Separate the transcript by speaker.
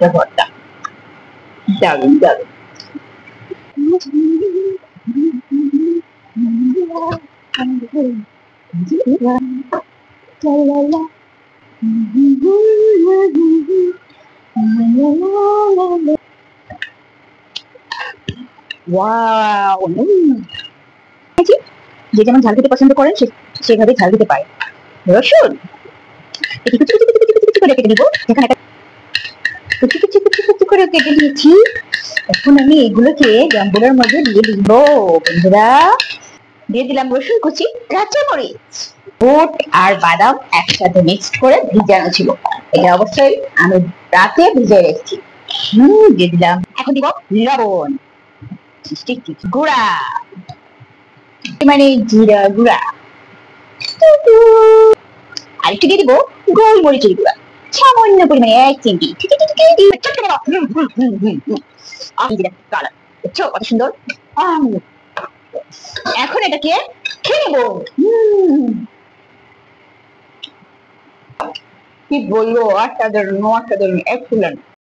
Speaker 1: একটা ভর্তা, দারুন দারুন। ওয়াও, যে যেমন ঝাল খেতে পছন্দ করেন সেভাবে ঝাল দিতে পারে। রসুন এটি কুচি কুচি কুচি কুচি কুচি করে কেটে নিব। এখানে একটা কুচি কুচি কুচি কুচি করে কেটে নিয়েছি। এখন আমি এগুলোকে জাম্বুরার মধ্যে দিয়ে দিব। বন্ধুরা, দিয়ে দিলাম রসুন কুচি, কাঁচামরিচ, বুট আর বাদাম একসাথে মিক্সড করে ভিজানো ছিল। এটা অবশ্যই আমি রাতে ভিজিয়ে রেখেছি। দিয়ে দিলাম। এখন দিব লবণ, গুঁড়া, মানে জিরা গুঁড়া, আর একটু দিয়ে দিব গোলমরিচের গুঁড়া, সামান্য পরিমাণে 1 চিমটি। দেখছো কত সুন্দর। এখন এটাকে খেয়ে নেবো। কি বলবো, অসাধারণ অসাধারণ, এক্সেলেন্ট।